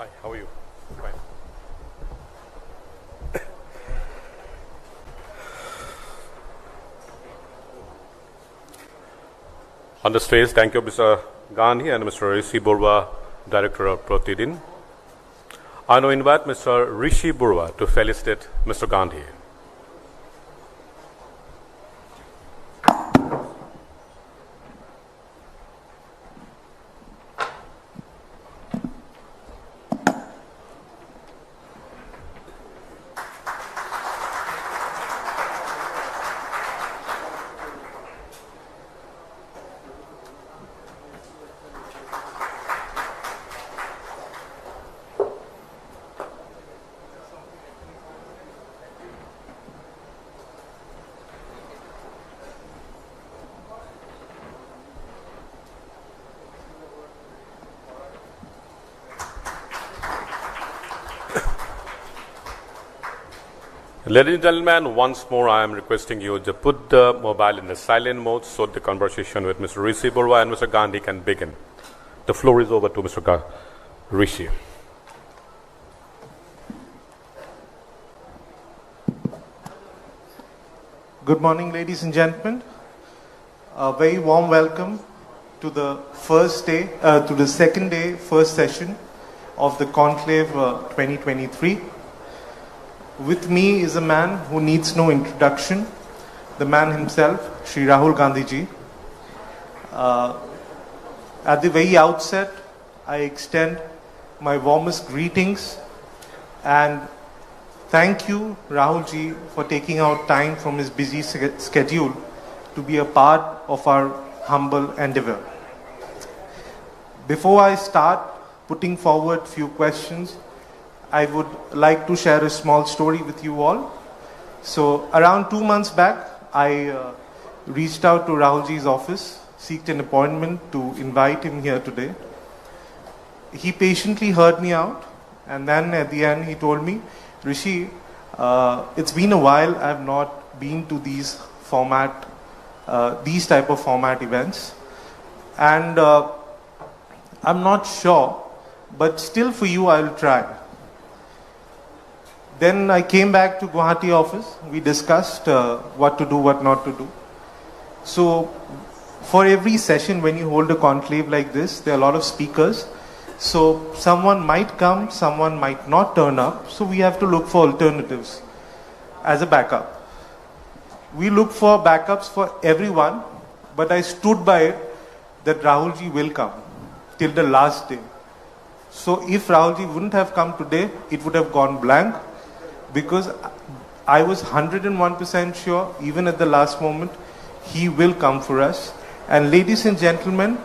Hi, how are you? Fine. On the stage, thank you, Mr. Gandhi and Mr. Rishi Burwa, Director of Pratidin. I now invite Mr. Rishi Burwa to felicitate Mr. Gandhi. Ladies and gentlemen, once more I am requesting you to put the mobile in the silent mode so the conversation with Mr. Rishi Burwa and Mr. Gandhi can begin. The floor is over to Mr. Rishi. Good morning, ladies and gentlemen. A very warm welcome to the second day, first session of the Conclave 2023. With me is a man who needs no introduction, the man himself, Shri Rahul Gandhi ji. At the very outset, I extend my warmest greetings and thank you, Rahul ji, for taking out time from his busy schedule to be a part of our humble endeavor. Before I start putting forward few questions, I would like to share a small story with you all. So around 2 months back, I reached out to Rahul ji's office, seeked an appointment to invite him here today. He patiently heard me out, and then at the end he told me, Rishi, it's been a while I have not been to these type of format events, and I'm not sure, but still for you I will try. Then I came back to Guwahati office. We discussed what to do, what not to do. So for every session, when you hold a conclave like this, there are a lot of speakers. So someone might come, someone might not turn up. So we have to look for alternatives as a backup. We look for backups for everyone, but I stood by it that Rahul ji will come till the last day. So if Rahul ji wouldn't have come today, it would have gone blank, because I was 101% sure, even at the last moment, he will come for us. And ladies and gentlemen,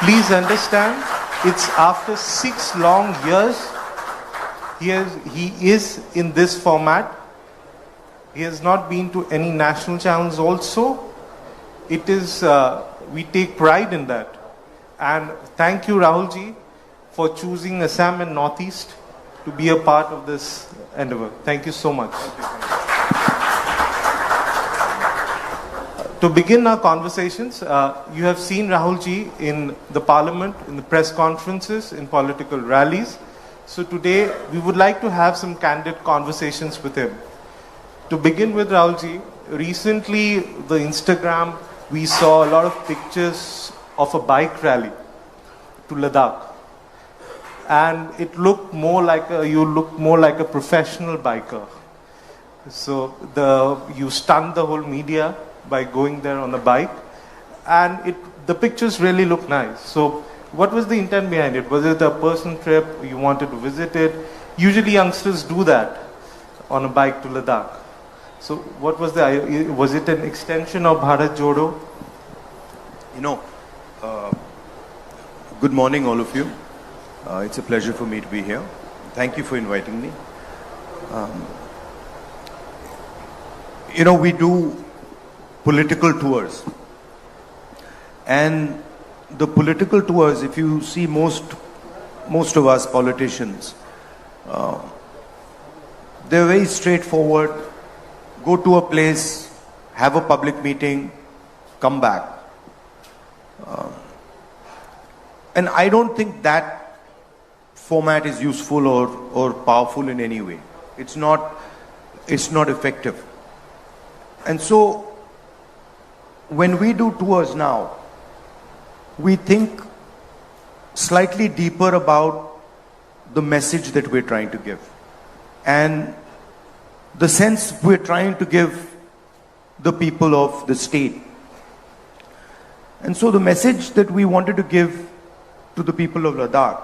please understand, it's after 6 long years, he is in this format. He has not been to any national channels also. It is, we take pride in that. And thank you, Rahul ji, for choosing Assam and Northeast to be a part of this endeavor. Thank you so much. To begin our conversations, you have seen Rahul ji in the parliament, in the press conferences, in political rallies. So today we would like to have some candid conversations with him. To begin with, Rahul ji, recently the Instagram, we saw a lot of pictures of a bike rally to Ladakh. And it looked more like you look more like a professional biker. So you stunned the whole media by going there on a bike, and the pictures really look nice. So what was the intent behind it? Was it a personal trip? You wanted to visit it? Usually youngsters do that on a bike to Ladakh. So what was was it an extension of Bharat Jodo? Good morning, all of you. It's a pleasure for me to be here. Thank you for inviting me. We do political tours. And the political tours, if you see most of us politicians, they're very straightforward. Go to a place, have a public meeting, come back. And I don't think that format is useful or powerful in any way. It's not effective. And so when we do tours now, we think slightly deeper about the message that we're trying to give and the sense we're trying to give the people of the state. And so the message that we wanted to give to the people of Ladakh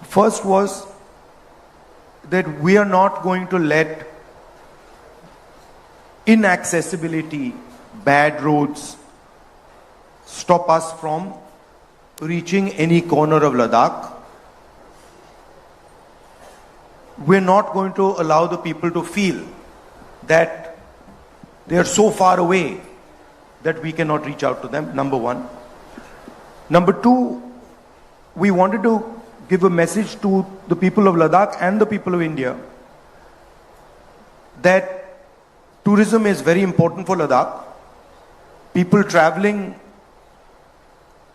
first was that we are not going to let inaccessibility, bad roads stop us from reaching any corner of Ladakh. We're not going to allow the people to feel that they are so far away that we cannot reach out to them, number one. Number two, we wanted to give a message to the people of Ladakh and the people of India that tourism is very important for Ladakh. People traveling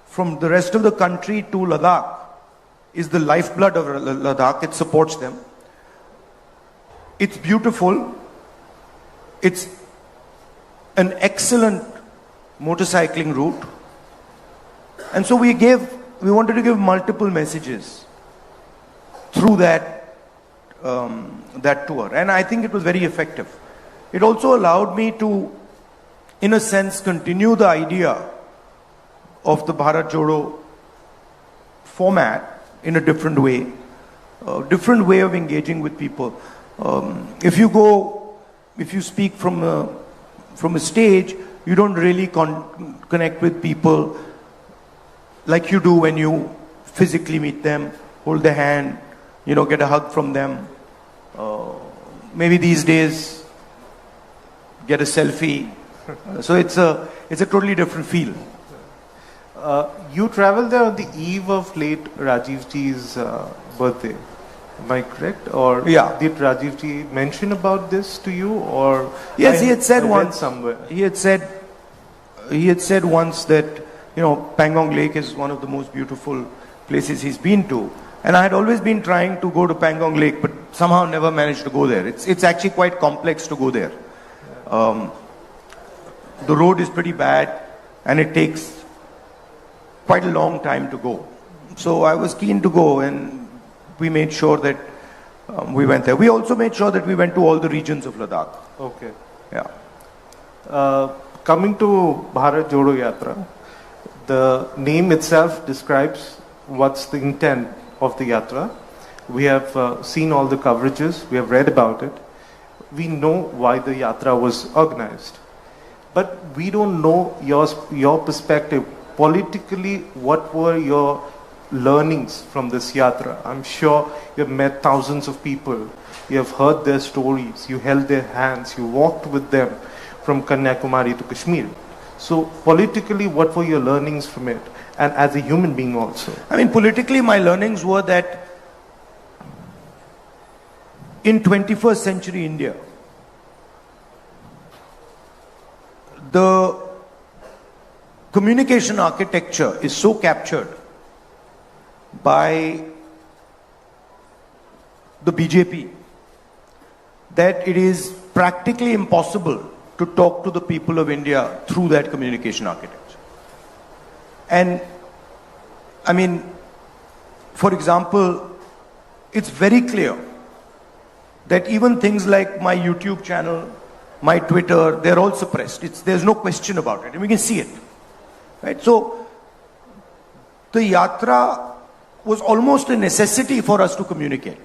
from the rest of the country to Ladakh is the lifeblood of Ladakh. It supports them. It's beautiful. It's an excellent motorcycling route. And so we wanted to give multiple messages through that tour. And I think it was very effective. It also allowed me to, in a sense, continue the idea of the Bharat Jodo format in a different way of engaging with people. If you speak from a stage, you don't really connect with people like you do when you physically meet them, hold their hand, get a hug from them. Maybe these days, get a selfie. So it's a totally different feel. You traveled there on the eve of late Rajiv Ji's birthday. Am I correct? Or yeah. Did Rajiv Ji mention about this to you? Or yes, he had said once. Somewhere. He had said once that Pangong Lake is one of the most beautiful places he's been to, and I had always been trying to go to Pangong Lake, but somehow never managed to go there. It's actually quite complex to go there. The road is pretty bad, and it takes quite a long time to go. So I was keen to go, and we made sure that we went there. We also made sure that we went to all the regions of Ladakh. Okay. Yeah. Coming to Bharat Jodo Yatra, the name itself describes what's the intent of the yatra. We have seen all the coverages. We have read about it. We know why the yatra was organized. But we don't know your perspective. Politically, what were your learnings from this yatra? I'm sure you have met thousands of people. You have heard their stories. You held their hands. You walked with them from Kanyakumari to Kashmir. So politically, what were your learnings from it? And as a human being also? I mean, politically, my learnings were that in 21st century India, the communication architecture is so captured by the BJP that it is practically impossible to talk to the people of India through that communication architecture. And I mean, for example, it's very clear that even things like my YouTube channel, my Twitter, they're all suppressed. There's no question about it, and we can see it. Right? So the yatra was almost a necessity for us to communicate.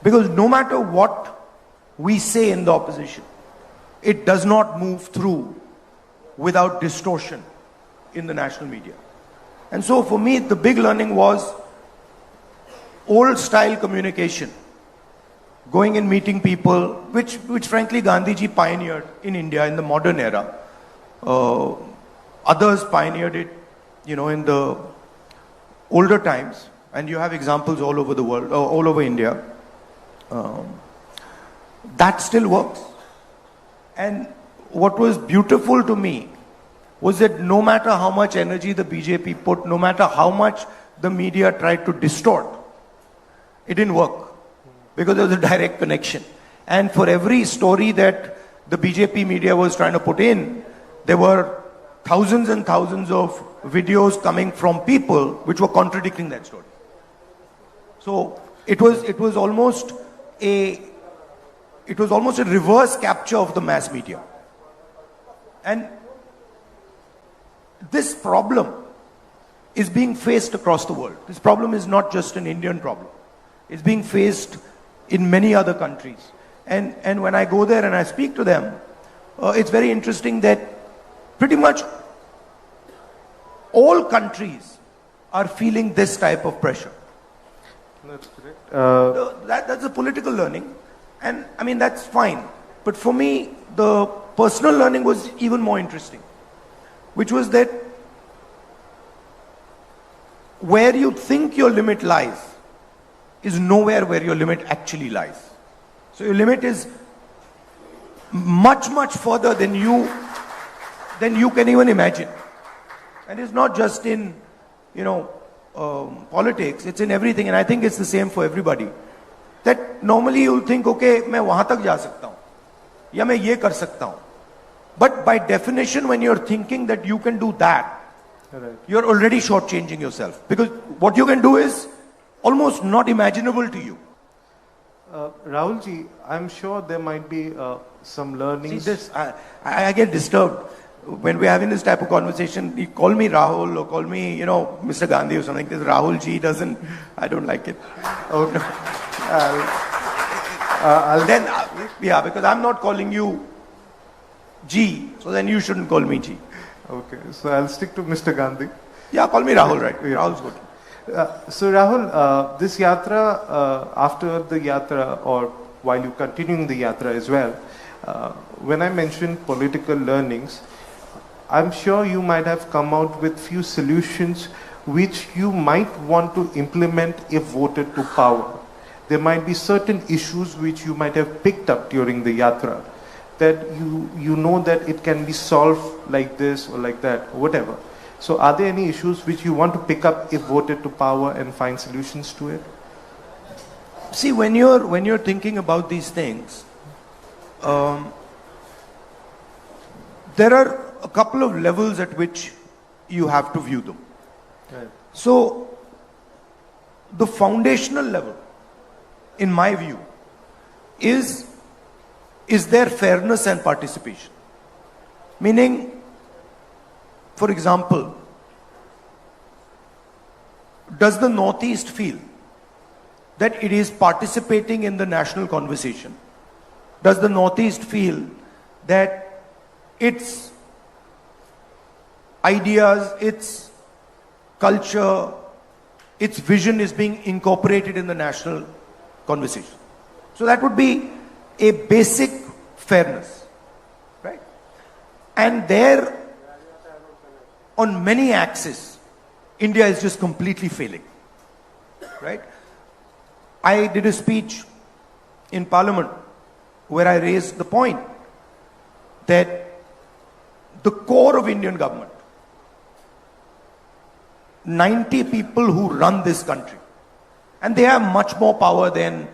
Because no matter what we say in the opposition, it does not move through without distortion in the national media. And so for me, the big learning was old style communication. Going and meeting people, which frankly Gandhiji pioneered in India in the modern era. Others pioneered it, in the older times. And you have examples all over the world, all over India. That still works. And what was beautiful to me was that no matter how much energy the BJP put, no matter how much the media tried to distort It didn't work because there was a direct connection. And for every story that the BJP media was trying to put in, there were thousands and thousands of videos coming from people which were contradicting that story. So it was almost a reverse capture of the mass media. And this problem is being faced across the world. This problem is not just an Indian problem. It's being faced in many other countries. And when I go there and I speak to them, it's very interesting that pretty much all countries are feeling this type of pressure. That's correct. That's a political learning. And I mean, that's fine. But for me, the personal learning was even more interesting, which was that where you think your limit lies is nowhere where your limit actually lies. So your limit is much, much further than you can even imagine. And it's not just in, politics, it's in everything. And I think it's the same for everybody. That normally you'll think, okay, मैं वहां तक जा सकता हूं, या मैं ये कर सकता हूं. But by definition, when you're thinking that you can do that, Right. you're already shortchanging yourself. Because what you can do is almost not imaginable to you. Rahul ji, I'm sure there might be some See learnings. this, I get disturbed when we're having this type of conversation. You call me Rahul or call me, Mr. Gandhi or something. This Rahul ji doesn't, I don't like it. Okay. Because I'm not calling you G, so then you shouldn't call me G. Okay, so I'll stick to Mr. Gandhi. Yeah, call me Rahul, right? Yeah. Rahul's good. So Rahul, this yatra, after the yatra or while you continuing the yatra as well, when I mentioned political learnings, I'm sure you might have come out with few solutions which you might want to implement if voted to power. There might be certain issues which you might have picked up during the yatra that you know that it can be solved like this or like that, or whatever. So are there any issues which you want to pick up if voted to power and find solutions to it? See, when you're thinking about these things, there are a couple of levels at which you have to view them. Right. So, the foundational level, in my view, is there fairness and participation? Meaning, for example, does the Northeast feel that it is participating in the national conversation? Does the Northeast feel that its ideas, its culture, its vision is being incorporated in the national conversation? So that would be a basic fairness, right? And there, on many axes, India is just completely failing, right? I did a speech in Parliament where I raised the point that the core of Indian government, 90 people who run this country, and they have much more power than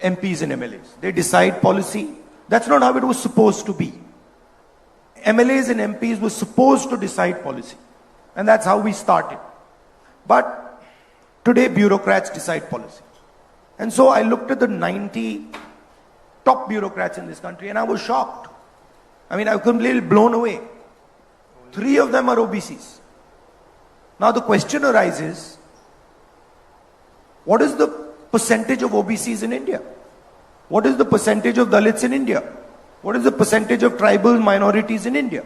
MPs and MLAs. They decide policy. That's not how it was supposed to be. MLAs and MPs were supposed to decide policy. And that's how we started. But today bureaucrats decide policy. And so I looked at the 90 top bureaucrats in this country and I was shocked. I mean, I was completely blown away. 3 of them are OBCs. Now the question arises, what is the percentage of OBCs in India? What is the percentage of Dalits in India? What is the percentage of tribal minorities in India?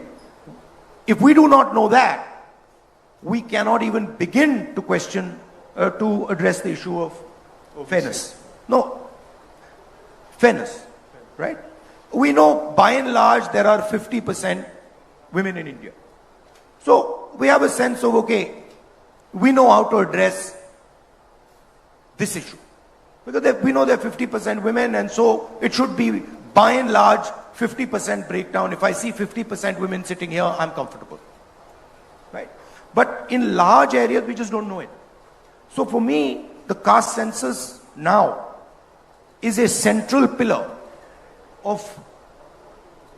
If we do not know that, we cannot even begin to question, to address the issue of fairness. No, fairness, right? We know by and large there are 50% women in India. So we have a sense of, okay, we know how to address this issue. Because we know there are 50% women, and so it should be by and large 50% breakdown. If I see 50% women sitting here, I'm comfortable. Right? But in large areas, we just don't know it. So for me, the caste census now is a central pillar of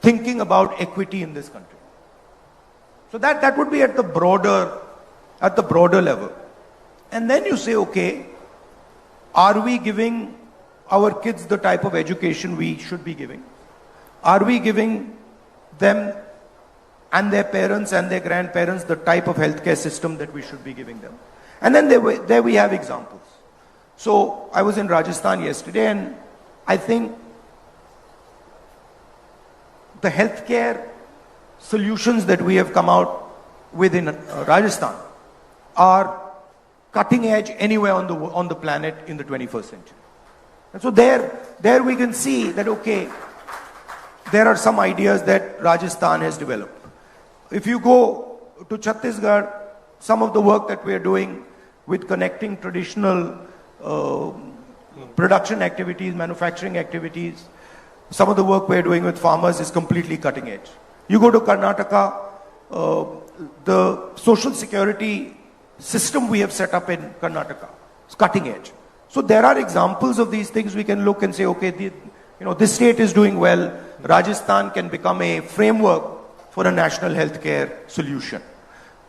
thinking about equity in this country. So that would be at the broader level. And then you say, okay, are we giving our kids the type of education we should be giving? Are we giving them and their parents and their grandparents the type of healthcare system that we should be giving them? And then there we have examples. So I was in Rajasthan yesterday, and I think the healthcare solutions that we have come out with in Rajasthan are cutting edge anywhere on the planet in the 21st century. And so there we can see that, okay, there are some ideas that Rajasthan has developed. If you go to Chhattisgarh, some of the work that we are doing with connecting traditional production activities, manufacturing activities, some of the work we're doing with farmers is completely cutting edge. You go to Karnataka, the social security system we have set up in Karnataka is cutting edge. So there are examples of these things. We can look and say, okay, this state is doing well. Rajasthan can become a framework for a national healthcare solution.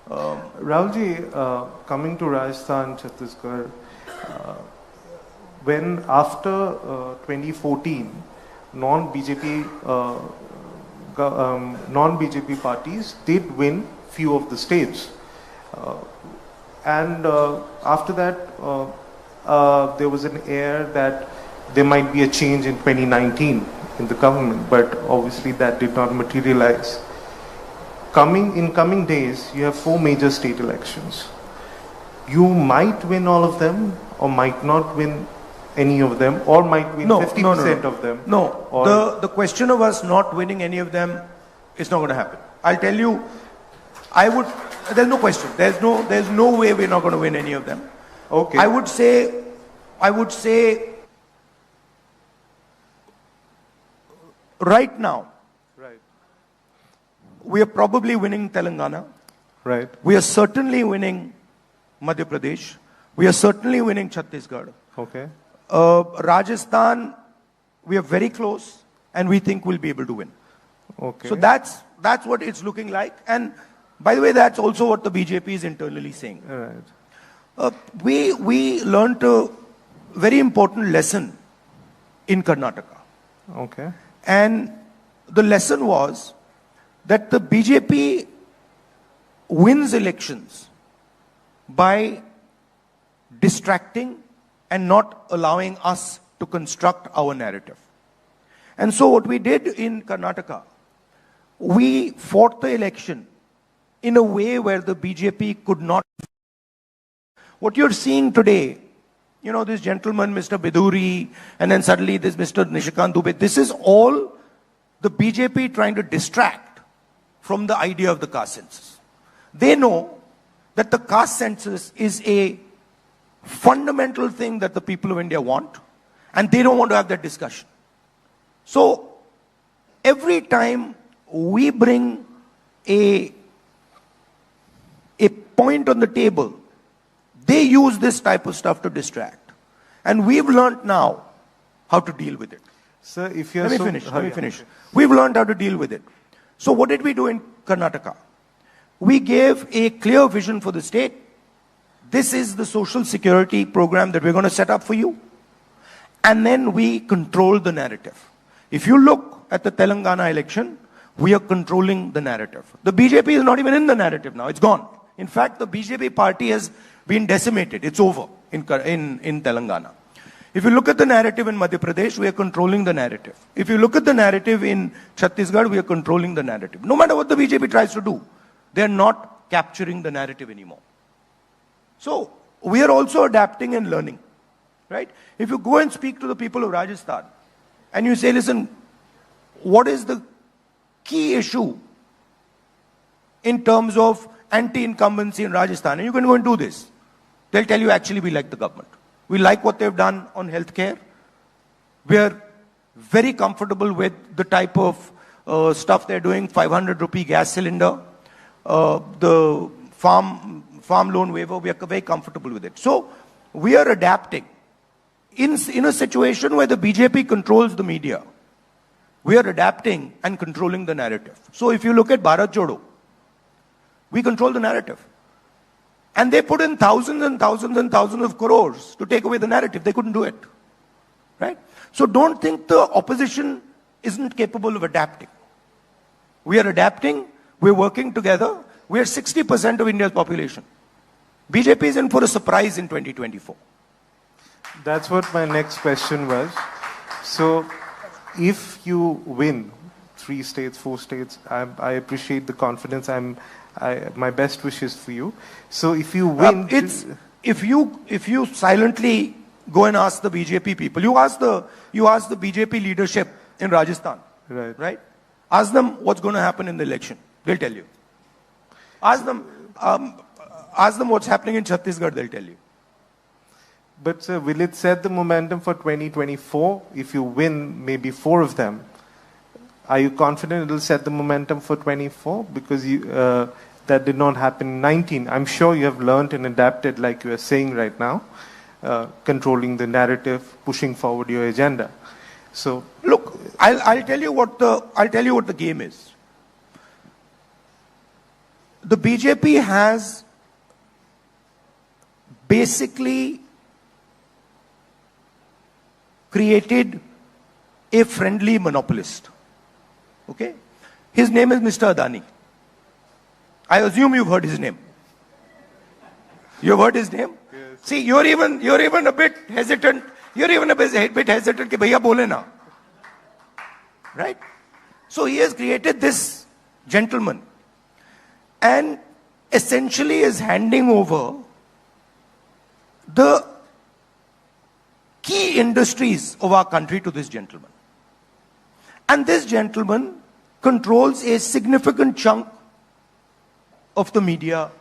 Rahulji, coming to Rajasthan, Chhattisgarh, when after 2014, non-BJP parties did win few of the states, and after that there was an air that there might be a change in 2019 in the government, but obviously that did not materialize. In coming days, you have 4 major state elections. You might win all of them, or might not win any of them, or might win 50% of them. No, the question of us not winning any of them is not going to happen. I'll tell you, there's no question. There's no way we're not going to win any of them. Okay. I would say right now, we are probably winning Telangana. Right. We are certainly winning Madhya Pradesh. We are certainly winning Chhattisgarh. Okay. Rajasthan, we are very close, and we think we'll be able to win. Okay. So that's what it's looking like. And by the way, that's also what the BJP is internally saying. Right. We learned a very important lesson in Karnataka. Okay. And the lesson was that the BJP wins elections by distracting and not allowing us to construct our narrative. And so what we did in Karnataka, we fought the election in a way where the BJP could not. What you're seeing today, this gentleman, Mr. Biduri, and then suddenly this Mr. Nishikant Dubey, this is all the BJP trying to distract from the idea of the caste census. They know that the caste census is a fundamental thing that the people of India want, and they don't want to have that discussion. So every time we bring a point on the table, they use this type of stuff to distract. And we've learned now how to deal with it. Sir, if you're Let me finish. We've learned how to deal with it. So what did we do in Karnataka? We gave a clear vision for the state. This is the social security program that we're going to set up for you. And then we controlled the narrative. If you look at the Telangana election, we are controlling the narrative. The BJP is not even in the narrative now. It's gone. In fact, the BJP party has been decimated. It's over in Telangana. If you look at the narrative in Madhya Pradesh, we are controlling the narrative. If you look at the narrative in Chhattisgarh, we are controlling the narrative. No matter what the BJP tries to do, they are not capturing the narrative anymore. So we are also adapting and learning, right? If you go and speak to the people of Rajasthan and you say, listen, what is the key issue in terms of anti-incumbency in Rajasthan? And you can go and do this. They'll tell you, actually, we like the government. We like what they've done on healthcare. We are very comfortable with the type of stuff they're doing, 500 rupee gas cylinder, the farm loan waiver, we are very comfortable with it. So we are adapting in a situation where the BJP controls the media, we are adapting and controlling the narrative. So if you look at Bharat Jodo, we control the narrative. And they put in thousands and thousands and thousands of crores to take away the narrative. They couldn't do it. Right? So don't think the opposition isn't capable of adapting. We are adapting. We're working together. We are 60% of India's population. BJP is in for a surprise in 2024. That's what my next question was. So, if you win 3 states, 4 states, I appreciate the confidence. My best wishes for you. So, if you win, if you silently go and ask the BJP people, you ask the BJP leadership in Rajasthan, right? Ask them what's going to happen in the election. They'll tell you. Ask them what's happening in Chhattisgarh. They'll tell you. But sir, will it set the momentum for 2024? If you win maybe 4 of them, are you confident it will set the momentum for 24? Because that did not happen in 19. I'm sure you have learned and adapted, like you are saying right now, controlling the narrative, pushing forward your agenda. So look, I'll tell you what the game is. The BJP has basically created a friendly monopolist. Okay? His name is Mr. Adani. I assume you've heard his name. You've heard his name? Yes. See, you're even a bit hesitant. You're even a bit hesitant कि भैया बोले ना. Right? So he has created this gentleman and essentially is handing over the key industries of our country to this gentleman. And this gentleman controls a significant chunk of the media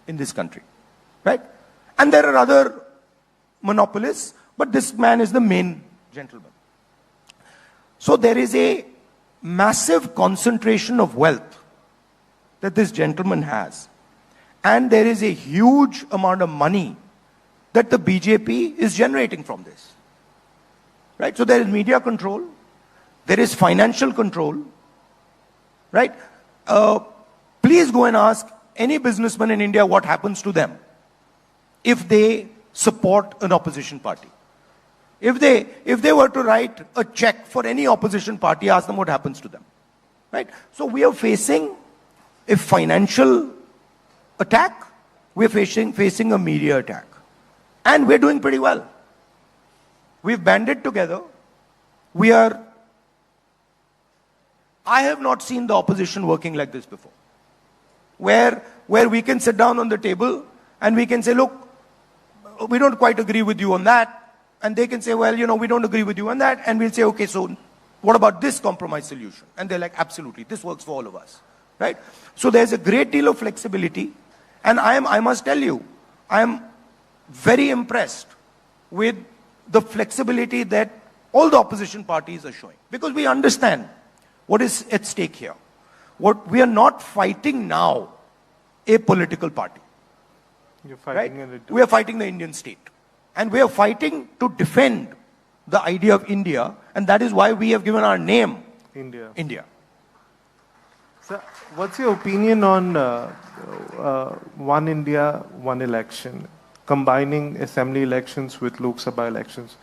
in this country. Right? And there are other monopolists, but this man is the main gentleman. So there is a massive concentration of wealth that this gentleman has. And there is a huge amount of money that the BJP is generating from this. Right? So there is media control. There is financial control. Right? Please go and ask any businessman in India what happens to them if they support an opposition party. If they were to write a check for any opposition party, ask them what happens to them. Right? So we are facing a financial attack. We are facing a media attack. And we're doing pretty well. We've banded together. I have not seen the opposition working like this before. Where we can sit down on the table and we can say, look, we don't quite agree with you on that. And they can say, well, we don't agree with you on that. And we'll say, okay, so what about this compromise solution? And they're like, absolutely, this works for all of us. Right? So there's a great deal of flexibility. And I must tell you, I am very impressed with the flexibility that all the opposition parties are showing. Because we understand what is at stake here. What we are not fighting now, a political party. You're fighting right? We are fighting the Indian state. And we are fighting to defend the idea of India. And that is why we have given our name, India. Sir, what's your opinion on one India, one election? Combining assembly elections with Lok Sabha elections.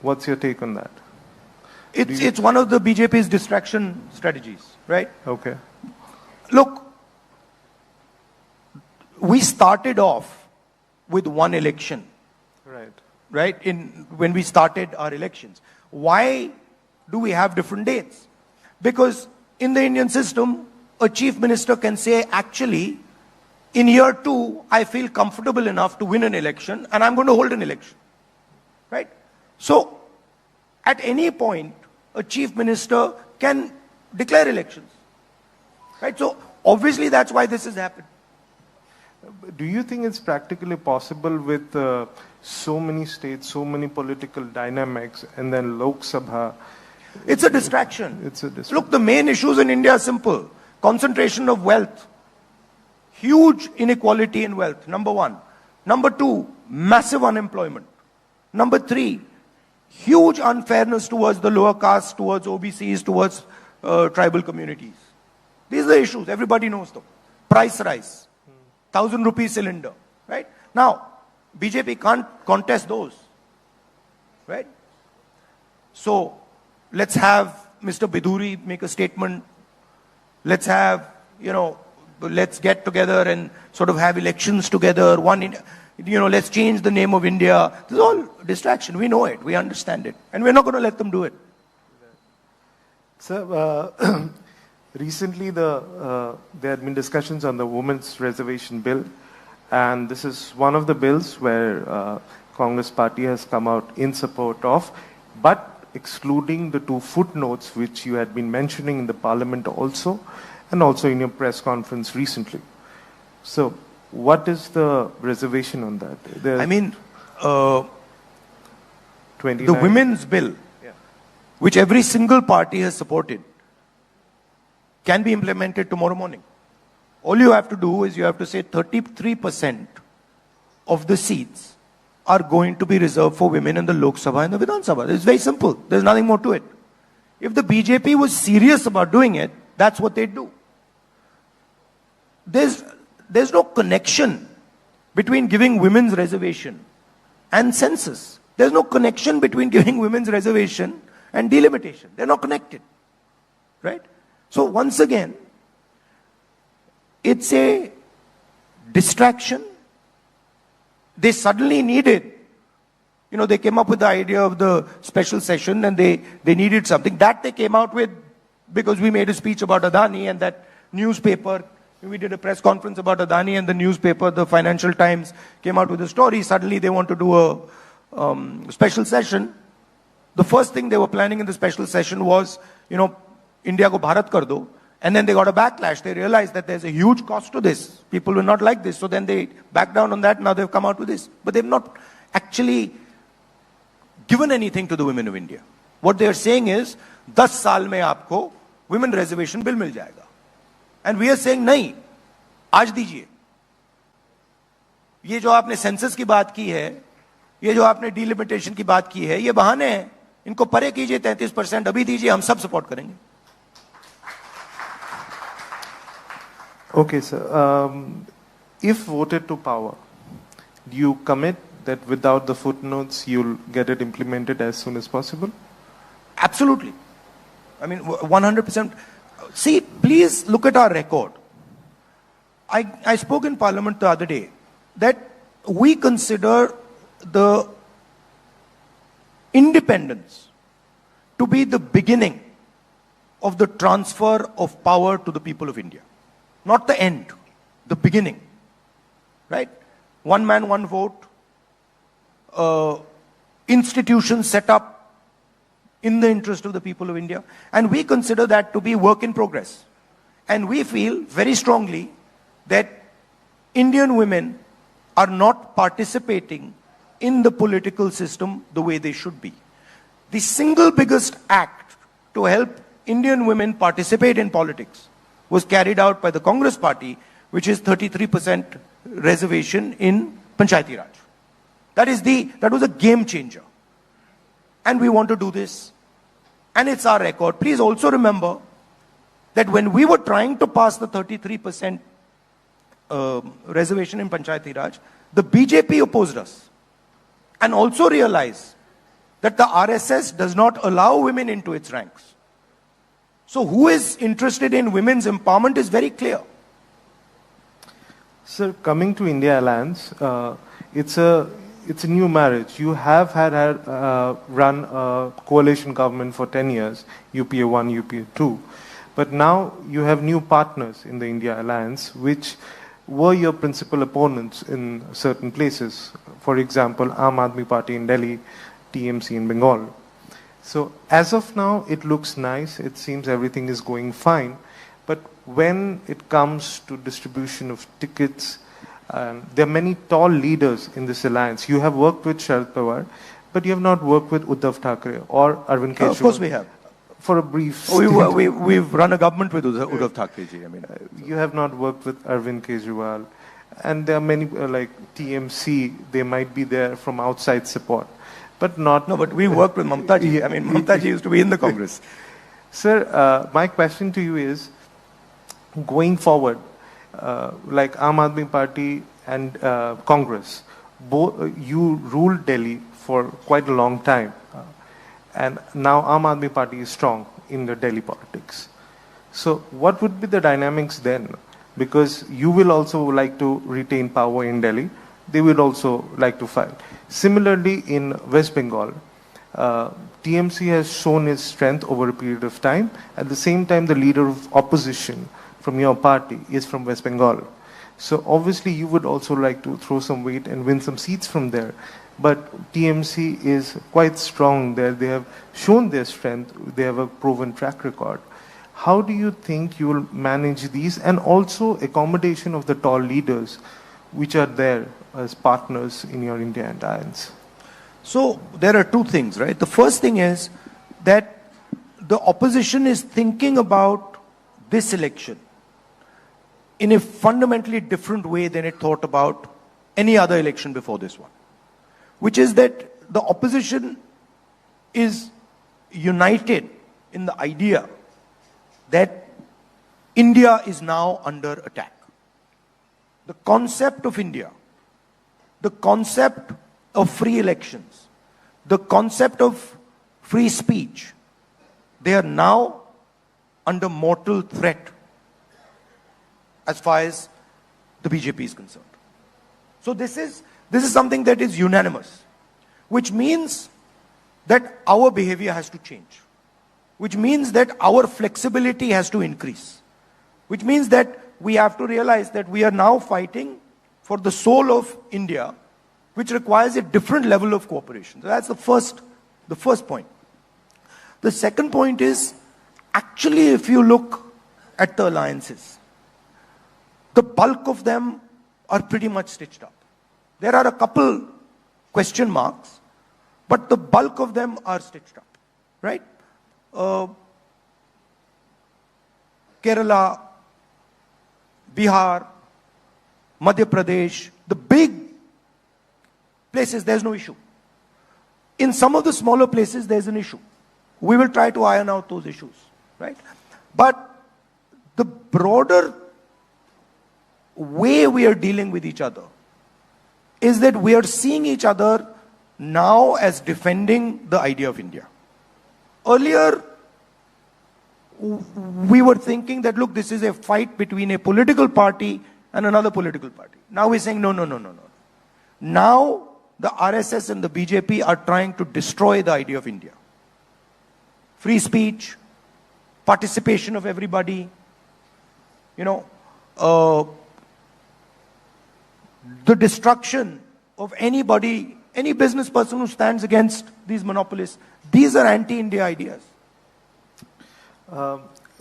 What's your take on that? It's one of the BJP's distraction strategies, right? Okay. Look, we started off with one election. Right? When we started our elections. Why do we have different dates? Because in the Indian system, a chief minister can say, actually, in year 2, I feel comfortable enough to win an election and I'm going to hold an election. Right? So, at any point, a chief minister can declare elections. Right? So, obviously that's why this has happened. Do you think it's practically possible with so many states, so many political dynamics, and then Lok Sabha? It's a distraction. It's a distraction. Look, the main issues in India are simple. Concentration of wealth. Huge inequality in wealth, number 1. Number 2, massive unemployment. Number 3, huge unfairness towards the lower castes, towards OBCs, towards tribal communities. These are the issues. Everybody knows them. Price rise. 1,000 rupees cylinder. Right? Now, BJP can't contest those. Right? So, let's have Mr. Biduri make a statement. Let's have, let's get together and sort of have elections together. Let's change the name of India. This is all distraction. We know it. We understand it. And we're not going to let them do it. Sir, recently there had been discussions on the Women's Reservation Bill. And this is one of the bills where Congress party has come out in support of, but excluding the 2 footnotes which you had been mentioning in the parliament also, and also in your press conference recently. So, what is the reservation on that? The women's bill, which every single party has supported, can be implemented tomorrow morning. All you have to do is you have to say 33% of the seats are going to be reserved for women in the Lok Sabha and the Vidhan Sabha. It's very simple. There's nothing more to it. If the BJP was serious about doing it, that's what they'd do. There's no connection between giving women's reservation and census. There's no connection between giving women's reservation and delimitation. They're not connected. Right? So once again, it's a distraction. They suddenly needed, they came up with the idea of the special session and they needed something. That they came out with because we made a speech about Adani and that newspaper, we did a press conference about Adani and the newspaper, the Financial Times, came out with a story. Suddenly they want to do a special session. The first thing they were planning in the special session was, India ko Bharat kar do. And then they got a backlash. They realized that there's a huge cost to this. People will not like this. So then they backed down on that. Now they've come out with this. But they've not actually given anything to the women of India. What they are saying is, 10 saal mein aapko women reservation bill mil jayega. And we are saying, nahi, aaj dijiye. ये जो आपने census की बात की है, ये जो आपने डिलिमिटेशन की बात की है, ये बहाने हैं. इनको परे कीजिए 33%, अभी दीजिए, हम सब सपोर्ट करेंगे. Okay, sir. If voted to power, do you commit that without the footnotes, you'll get it implemented as soon as possible? Absolutely. 100%. See, please look at our record. I spoke in Parliament the other day that we consider the independence to be the beginning of the transfer of power to the people of India. Not the end, the beginning. Right? One man, one vote. Institutions set up in the interest of the people of India. And we consider that to be work in progress. And we feel very strongly that Indian women are not participating in the political system the way they should be. The single biggest act to help Indian women participate in politics was carried out by the Congress party, which is 33% reservation in Panchayati Raj. That was a game changer. And we want to do this. And it's our record. Please also remember that when we were trying to pass the 33% reservation in Panchayati Raj, the BJP opposed us. And also realized that the RSS does not allow women into its ranks. So who is interested in women's empowerment is very clear. Sir, coming to India Alliance, it's a new marriage. You have run a coalition government for 10 years, UPA 1, UPA 2. But now you have new partners in the India Alliance, which were your principal opponents in certain places. For example, Aam Aadmi Party in Delhi, TMC in Bengal. So as of now, it looks nice. It seems everything is going fine. But when it comes to distribution of tickets, there are many tall leaders in this alliance. You have worked with Sharad Pawar, but you have not worked with Uddhav Thackeray or Arvind Kejriwal. Of course we have. For a brief we've run a government with Uddhav Thackeray. You have not worked with Arvind Kejriwal. And there are many, like TMC, they might be there from outside support. but not... No, but we worked with Mamta ji. I mean, Mamta ji used to be in the Congress. Sir, my question to you is, going forward, like Aam Aadmi Party and Congress, you ruled Delhi for quite a long time, and now Aam Aadmi Party is strong in the Delhi politics. So what would be the dynamics then? Because you will also like to retain power in Delhi, they would also like to fight. Similarly, in West Bengal, TMC has shown its strength over a period of time. At the same time, the leader of opposition from your party is from West Bengal. So obviously, you would also like to throw some weight and win some seats from there. But TMC is quite strong there. They have shown their strength. They have a proven track record. How do you think you will manage these, and also accommodation of the tall leaders which are there as partners in your India Alliance? So there are two things, right? The first thing is that the opposition is thinking about this election in a fundamentally different way than it thought about any other election before this one, which is that the opposition is united in the idea that India is now under attack. The concept of India, the concept of free elections, the concept of free speech, they are now under mortal threat as far as the BJP is concerned. So this is something that is unanimous, which means that our behavior has to change, which means that our flexibility has to increase, which means that we have to realize that we are now fighting for the soul of India, which requires a different level of cooperation. So that's the first point. The second point is, actually, if you look at the alliances, the bulk of them are pretty much stitched up. There are a couple question marks, but the bulk of them are stitched up, right? Kerala, Bihar, Madhya Pradesh, the big places, there's no issue. In some of the smaller places, there's an issue. We will try to iron out those issues, right? But the broader way we are dealing with each other is that we are seeing each other now as defending the idea of India. Earlier, we were thinking that, look, this is a fight between a political party and another political party. Now we're saying, no. Now, the RSS and the BJP are trying to destroy the idea of India. Free speech, participation of everybody, the destruction of anybody, any business person who stands against these monopolists. These are anti-India ideas.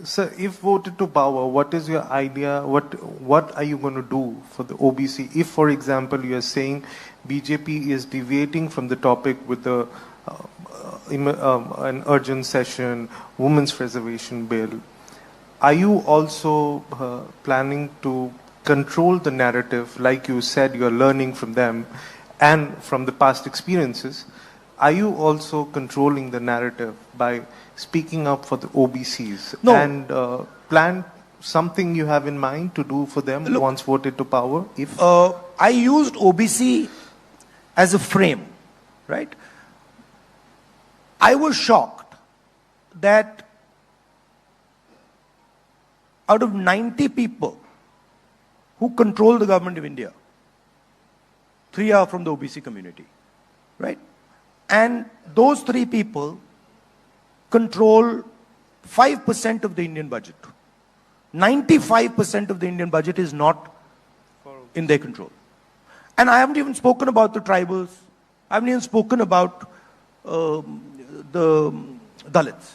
Sir, if voted to power, what is your idea? What are you going to do for the OBC? If, for example, you are saying BJP is deviating from the topic with the an urgent session, women's reservation bill, are you also planning to control the narrative? Like you said, you are learning from them and from the past experiences. Are you also controlling the narrative by speaking up for the OBCs? No. And plan something you have in mind to do for them? Look, once voted to power? If I used OBC as a frame, right? I was shocked that out of 90 people who control the government of India, 3 are from the OBC community, right? And those 3 people control 5% of the Indian budget. 95% of the Indian budget is not in their control. And I haven't even spoken about the tribals. I haven't even spoken about the Dalits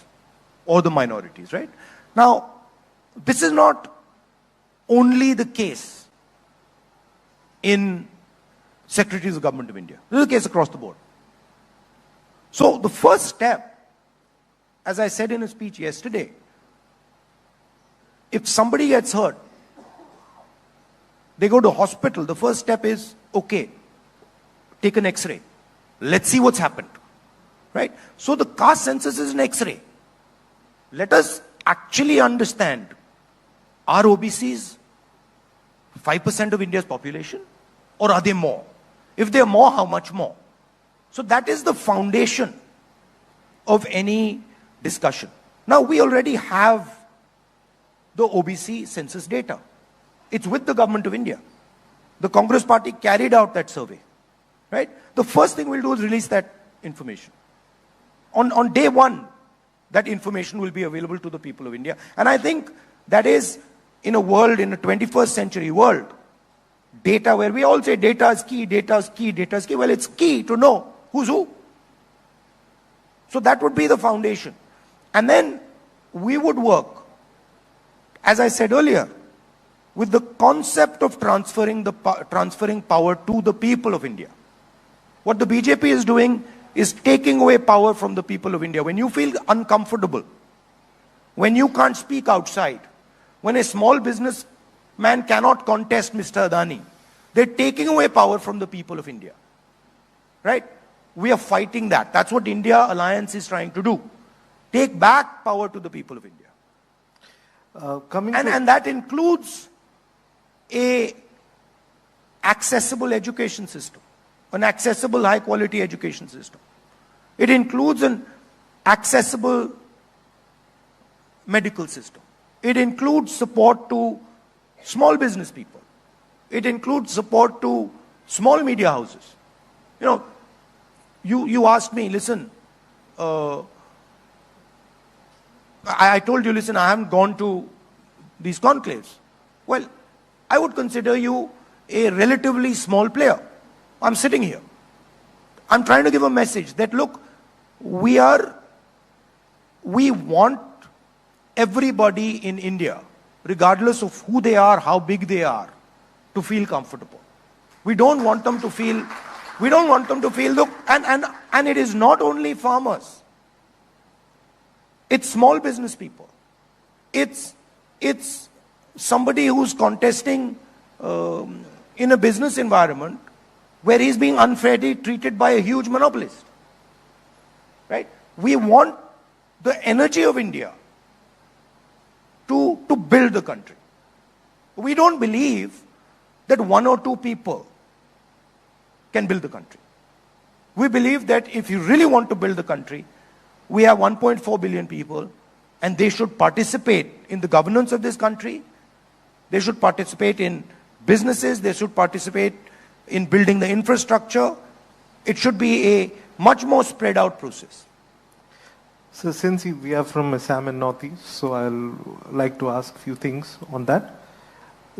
or the minorities, right? Now, this is not only the case in secretaries of government of India. This is the case across the board. So the first step, as I said in a speech yesterday, if somebody gets hurt, they go to hospital, the first step is, okay, take an X-ray. Let's see what's happened. right? So the caste census is an X-ray. Let us actually understand, are OBCs 5% of India's population, or are they more? If they are more, how much more? So that is the foundation of any discussion. Now we already have the OBC census data. It's with the government of India. The Congress party carried out that survey, right? The first thing we'll do is release that information. On day one, that information will be available to the people of India. And I think that is, in a world, in a 21st century world, data where we all say data is key, data is key, data is key. Well, it's key to know who's who. So that would be the foundation. And then we would work, as I said earlier, with the concept of transferring power to the people of India. What the BJP is doing is taking away power from the people of India. When you feel uncomfortable, when you can't speak outside, when a small businessman cannot contest Mr. Adani, they're taking away power from the people of India. Right? We are fighting that. That's what India Alliance is trying to do. Take back power to the people of India. And that includes a accessible education system, an accessible high quality education system. It includes an accessible medical system. It includes support to small business people. It includes support to small media houses. You know, you asked me, listen, I told you, listen, I haven't gone to these conclaves. Well, I would consider you a relatively small player. I'm sitting here. I'm trying to give a message that, look, we want everybody in India, regardless of who they are, how big they are, to feel comfortable. We don't want them to feel, look, and it is not only farmers. It's small business people. It's somebody who's contesting in a business environment where he's being unfairly treated by a huge monopolist. Right? We want the energy of India to build the country. We don't believe that one or two people can build the country. We believe that if you really want to build the country, we have 1.4 billion people, and they should participate in the governance of this country. They should participate in businesses. They should participate in building the infrastructure. It should be a much more spread out process. So since we are from Assam and Northeast, so I'll like to ask a few things on that.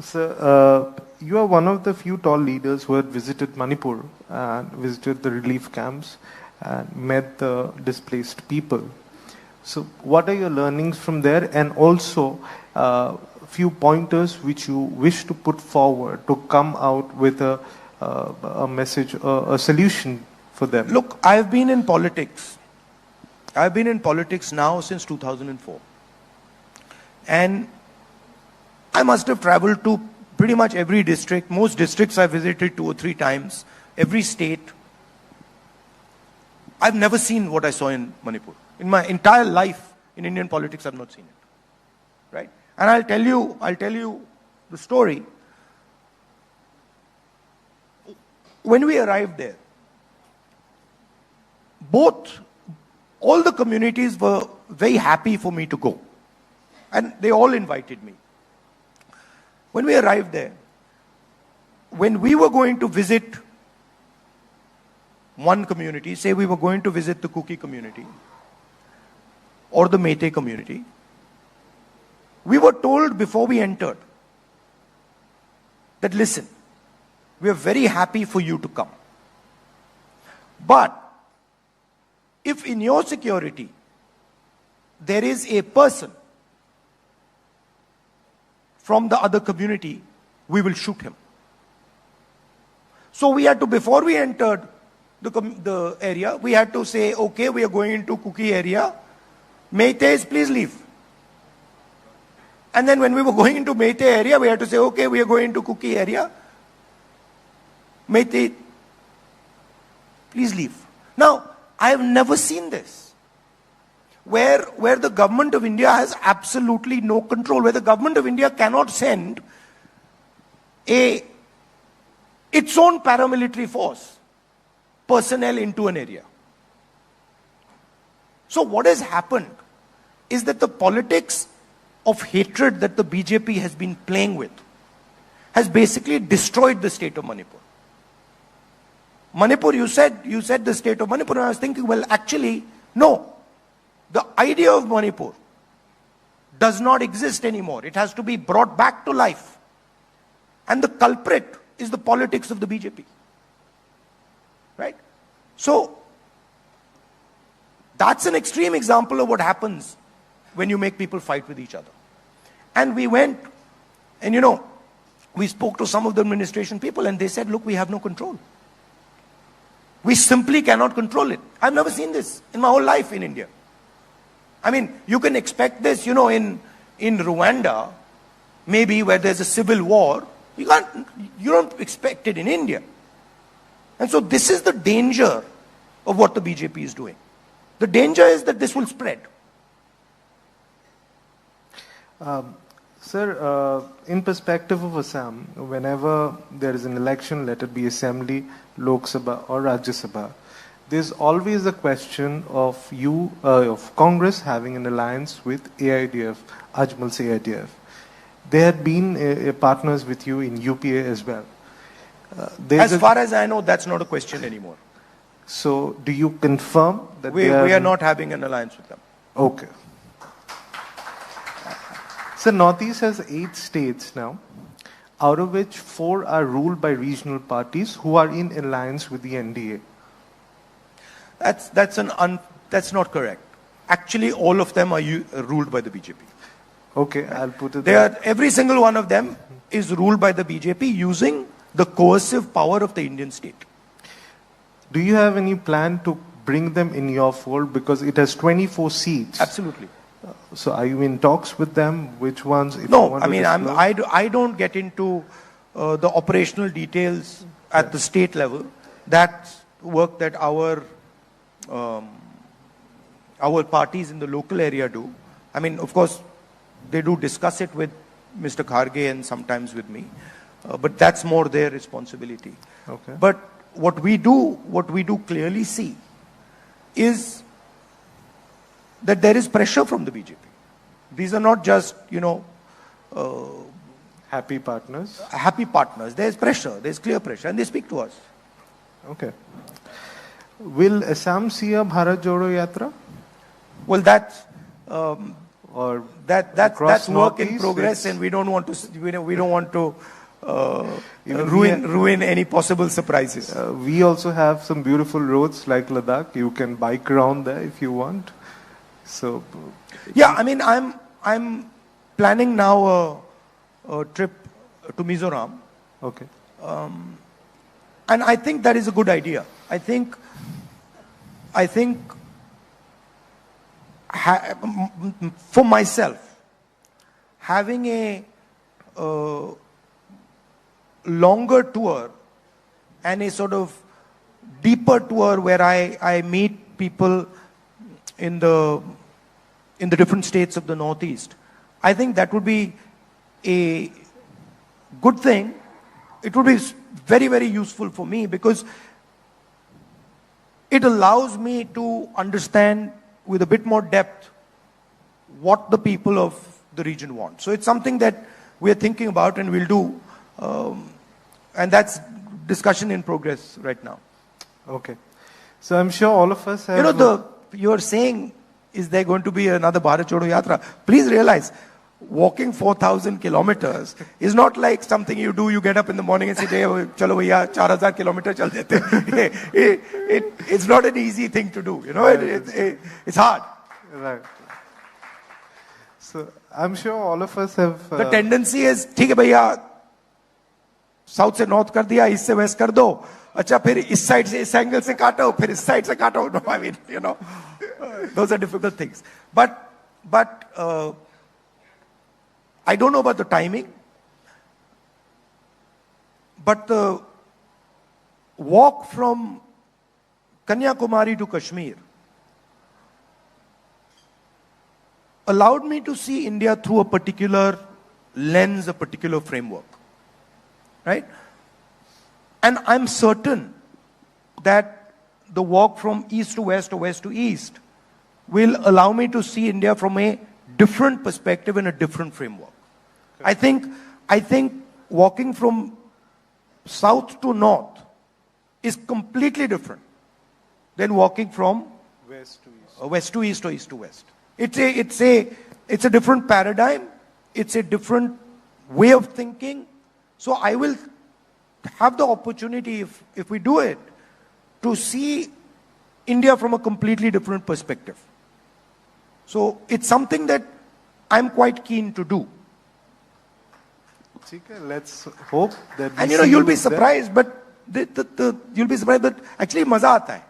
So you are one of the few tall leaders who had visited Manipur and visited the relief camps and met the displaced people. So what are your learnings from there, and also few pointers which you wish to put forward to come out with a message, a solution for them? Look, I've been in politics. I've been in politics now since 2004. And I must have traveled to pretty much every district. Most districts I visited 2 or 3 times. Every state. I've never seen what I saw in Manipur. In my entire life in Indian politics, I've not seen it. Right? And I'll tell you the story. When we arrived there, all the communities were very happy for me to go. And they all invited me. When we arrived there, when we were going to visit one community, say we were going to visit the Kuki community or the Meitei community, we were told before we entered that, listen, we are very happy for you to come. But if in your security there is a person from the other community, we will shoot him. So we had to, before we entered the area, we had to say, okay, we are going into Kuki area. Meiteis, please leave. And then when we were going into Meitei area, we had to say, okay, we are going into Kuki area. Meitei, please leave. Now, I have never seen this. Where the government of India has absolutely no control, where the government of India cannot send its own paramilitary force, personnel into an area. So what has happened is that the politics of hatred that the BJP has been playing with has basically destroyed the state of Manipur. Manipur, you said the state of Manipur, and I was thinking, well, actually, no. The idea of Manipur does not exist anymore. It has to be brought back to life. And the culprit is the politics of the BJP. Right? So, that's an extreme example of what happens when you make people fight with each other. And we went, and we spoke to some of the administration people, and they said, look, we have no control. We simply cannot control it. I've never seen this in my whole life in India. I mean, you can expect this, in Rwanda, maybe where there's a civil war. You don't expect it in India. And so this is the danger of what the BJP is doing. The danger is that this will spread. Sir, in perspective of Assam, whenever there is an election, let it be Assembly, Lok Sabha or Rajya Sabha, there's always a question of of Congress having an alliance with AIDF, Ajmal's AIDF. They had been partners with you in UPA as well. As far as I know, that's not a question anymore. So, do you confirm that we are not having an alliance with them? Okay. So, Northeast has 8 states now, out of which 4 are ruled by regional parties who are in alliance with the NDA. That's not correct. Actually, all of them are ruled by the BJP. Okay, I'll put it there. Every single one of them is ruled by the BJP using the coercive power of the Indian state. Do you have any plan to bring them in your fold, because it has 24 seats? Absolutely. So are you in talks with them? Which ones? No, I mean, I don't get into the operational details at the state level. That's work that our parties in the local area do. I mean, of course, they do discuss it with Mr. Kharge and sometimes with me, but that's more their responsibility. Okay. But what we do clearly see is that there is pressure from the BJP. These are not just, happy partners. Happy partners. There's pressure. There's clear pressure, and they speak to us. Okay. Will Assam see a Bharat Jodo Yatra? Well, that's across work in progress, and we don't want to ruin any possible surprises. We also have some beautiful roads like Ladakh. You can bike around there if you want. So, yeah, I mean, I'm planning now a trip to Mizoram. Okay. And I think that is a good idea. I think for myself, having a longer tour and a sort of deeper tour where I meet people in the different states of the Northeast, I think that would be a good thing. It would be very, very useful for me, because it allows me to understand with a bit more depth what the people of the region want. So it's something that we're thinking about and we'll do. And that's discussion in progress right now. Okay. So I'm sure all of us have... You're saying, is there going to be another Bharat Jodo Yatra? Please realize, walking 4,000 kilometers is not like something you do. You get up in the morning and say, "Chalo bhaiya, 4,000 kilometers chal dete." It's not an easy thing to do. It's hard. Right. So I'm sure all of us have... The tendency is, "ठीक है भैया, south से north कर दिया, east से waste कर दो, अच्छा फिर इस साइड से इस एंगल से काटो, फिर इस साइड से काटो." No, I mean, those are difficult things. But I don't know about the timing, but the walk from Kanyakumari to Kashmir allowed me to see India through a particular lens, a particular framework. Right? And I'm certain that the walk from east to west or west to east will allow me to see India from a different perspective and a different framework. Okay. I think walking from south to north is completely different than walking from west to east or east to west. It's a different paradigm. It's a different way of thinking. So I will have the opportunity, if we do it, to see India from a completely different perspective. So it's something that I'm quite keen to do. Let's hope that. And you'll be surprised, but you'll be surprised, but actually maza aata hai.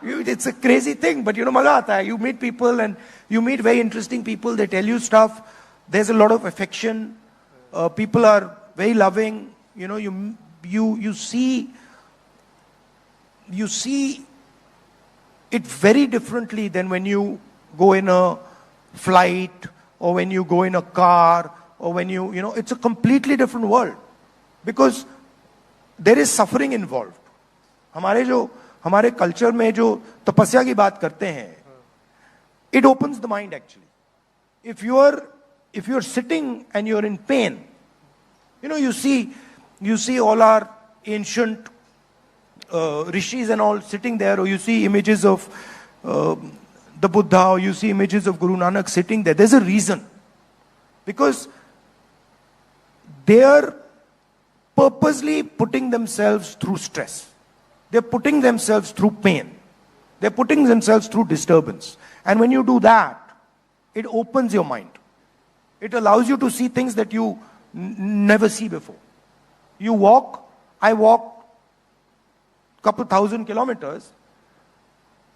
It's a crazy thing, but maza aata hai. You meet people and you meet very interesting people. They tell you stuff. There's a lot of affection. People are very loving. You see it very differently than when you go in a flight or when you go in a car or when it's a completely different world because there is suffering involved. हमारे culture में जो तपस्या की बात करते हैं, it opens the mind actually. If you're sitting and you're in pain, you see all our ancient rishis and all sitting there, or you see images of the Buddha, or you see images of Guru Nanak sitting there. There's a reason. Because they are purposely putting themselves through stress. They're putting themselves through pain. They're putting themselves through disturbance. And when you do that, it opens your mind. It allows you to see things that you never see before. I walk couple thousand kilometers.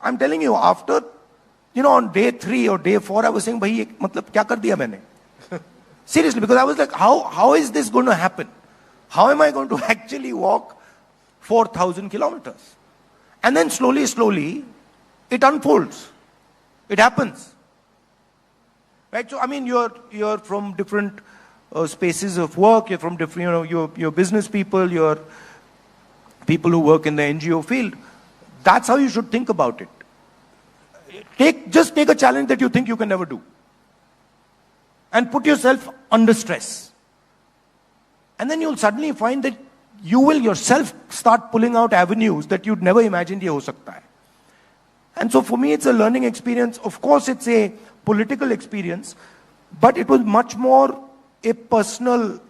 I'm telling you, after, on day 3 or day 4, I was saying, bhai, matlab, kya kar diya maine? Seriously, because I was like, how is this going to happen? How am I going to actually walk 4,000 kilometers? And then slowly, it unfolds. It happens. Right? So, I mean, you're from different spaces of work. You're from different, you're business people. You're people who work in the NGO field. That's how you should think about it. Just take a challenge that you think you can never do. And put yourself under stress. And then you'll suddenly find that you will yourself start pulling out avenues that you'd never imagined ye ho sakta hai. And so for me, it's a learning experience. Of course, it's a political experience, but it was much more a personal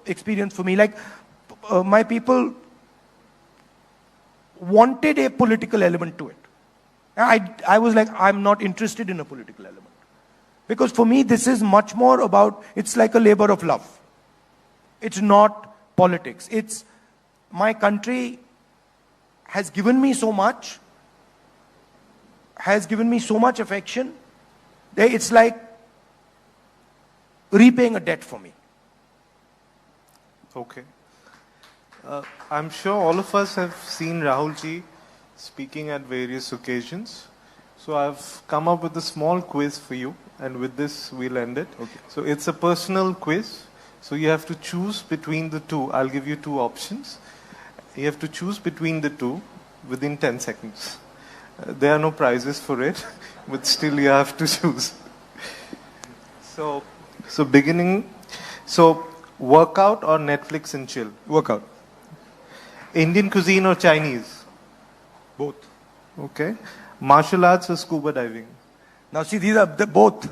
experience for me. Like, my people wanted a political element to it. I was like, I'm not interested in a political element. Because for me, this is much more about, it's like a labor of love. It's not politics. It's, my country has given me so much, has given me so much affection, that it's like repaying a debt for me. Okay. I'm sure all of us have seen Rahul ji speaking at various occasions. So I've come up with a small quiz for you, and with this we'll end it. Okay. So it's a personal quiz. So you have to choose between the two. I'll give you 2 options. You have to choose between the two within 10 seconds. There are no prizes for it, but still you have to choose. So workout or Netflix and chill? Workout. Indian cuisine or Chinese? Both. Okay. Martial arts or scuba diving? Now see, these are both.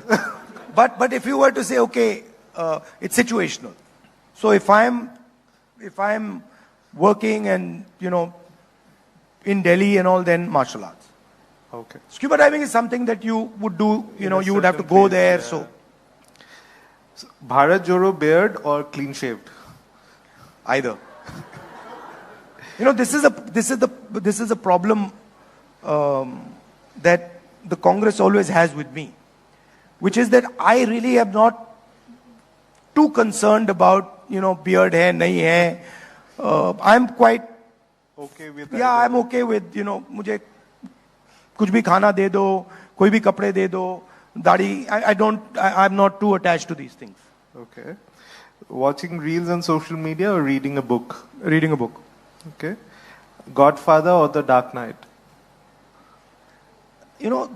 but if you were to say, okay, it's situational. So if I'm working and, in Delhi and all, then martial arts. Okay. Scuba diving is something that you would do, you would have to go there, yeah. So Bharat Joro beard or clean shaved? Either. This is a problem that the Congress always has with me, which is that I really am not too concerned about, beard hai, nahi hai. I'm quite okay with Yeah, either. I'm okay with, मुझे कुछ भी खाना दे दो, कोई भी कपड़े दे दो, दाढ़ी, I'm not too attached to these things. Okay. Watching reels on social media or reading a book? Reading a book. Okay. Godfather or The Dark Knight?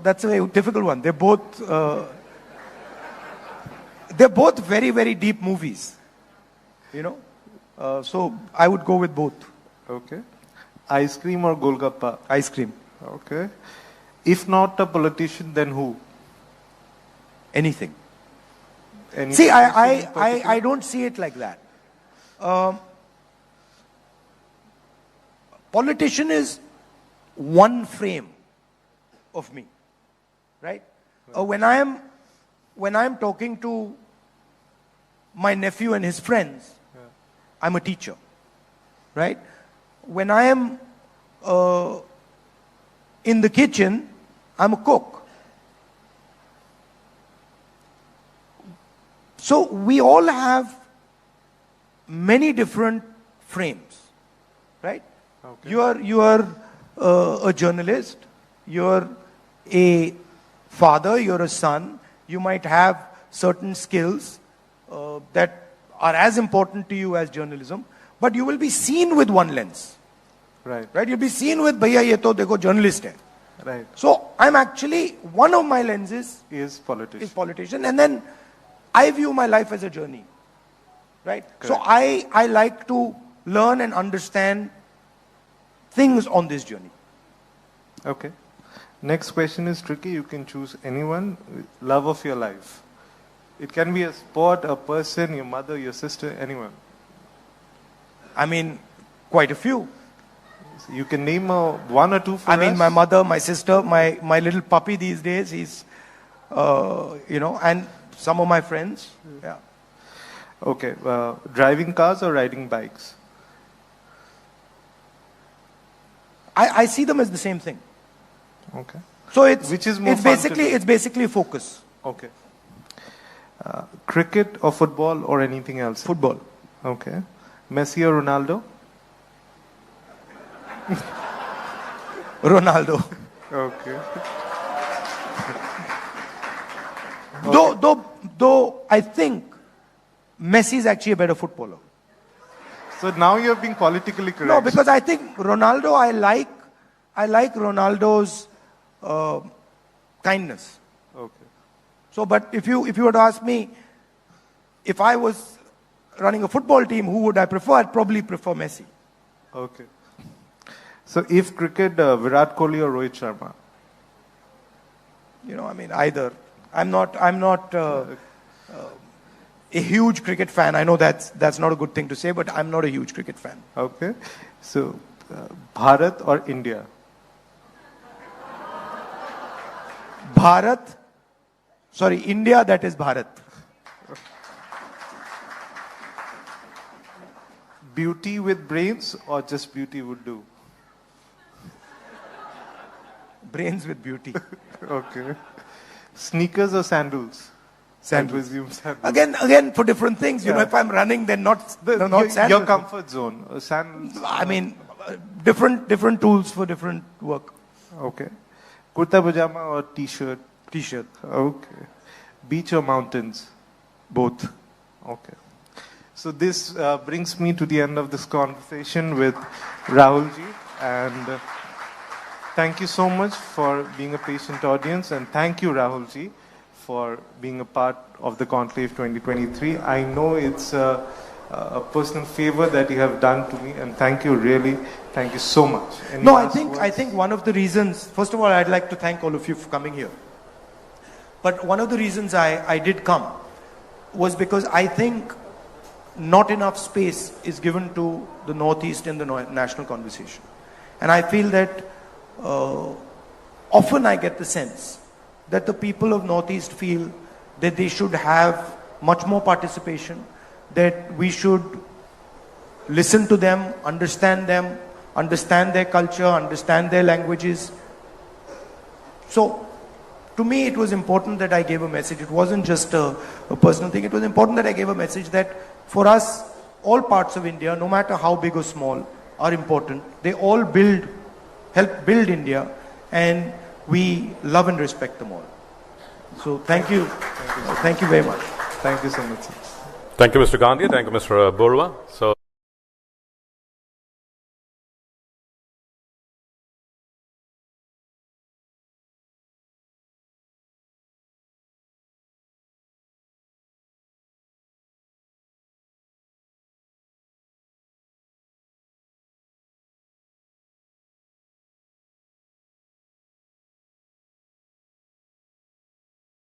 That's a very difficult one. They're both very, very deep movies. So I would go with both. Okay. Ice cream or Golgappa? Ice cream. Okay. If not a politician, then who? Anything. Any See, politician in particular? I don't see it like that. Politician is one frame of me, right? When I am talking to my nephew and his friends, I'm a teacher, right? When I am in the kitchen, I'm a cook. So we all have many different frames, right? Okay. You are a journalist, you're a father, you're a son, you might have certain skills that are as important to you as journalism, but you will be seen with one lens. Right. Right? You'll be seen with, bhaiya ye to dekho journalist hai. Right. So I'm actually, one of my lenses Is politician. is politician, and then I view my life as a journey. Right? So Correct. I like to learn and understand things on this journey. Okay. Next question is tricky. You can choose anyone. Love of your life. It can be a sport, a person, your mother, your sister, anyone. I mean, quite a few. You can name one or two for I mean, us. my mother, my sister, my little puppy these days, he's, and some of my friends. Yeah. Okay. Driving cars or riding bikes? I see them as the same thing. Okay. So it's, Which is more it's fun to basically, do? it's basically focus. Okay. Cricket or football or anything else? Football. Okay. Messi or Ronaldo? Ronaldo. Okay. Though I think Messi is actually a better footballer. So now you're being politically correct. No, because I think Ronaldo, I like Ronaldo's kindness. Okay. So, but if you were to ask me, if I was running a football team, who would I prefer? I'd probably prefer Messi. Okay. So if cricket, Virat Kohli or Rohit Sharma? I mean, either. I'm not a huge cricket fan. I know that's not a good thing to say, but I'm not a huge cricket fan. Okay. So Bharat or India? India, that is Bharat. Beauty with brains or just beauty would do? Brains with beauty. Okay. Sneakers or sandals? Sandals. I presume sandals. Again, for different things. Yeah. If I'm running, then not Your sandals. comfort zone. Sandals. I mean, different tools for different work. Okay. Kurta pajama or t-shirt? T-shirt. Okay. Beach or mountains? Both. Okay. So this brings me to the end of this conversation with Rahulji, and thank you so much for being a patient audience, and thank you Rahulji for being a part of the Conclave 2023. I know it's a personal favor that you have done to me, and thank you so much. Any No, I last think words? one of the reasons, first of all, I'd like to thank all of you for coming here. But one of the reasons I did come was because I think not enough space is given to the Northeast in the national conversation. And I feel that often I get the sense that the people of Northeast feel that they should have much more participation, that we should listen to them, understand their culture, understand their languages. So, to me, it was important that I gave a message. It wasn't just a personal thing. It was important that I gave a message that for us, all parts of India, no matter how big or small, are important. They all help build India, and we love and respect them all. So thank you. Thank you very much. Thank you so much, sir. Thank you, Mr. Gandhi. Thank you, Mr. Borua. So.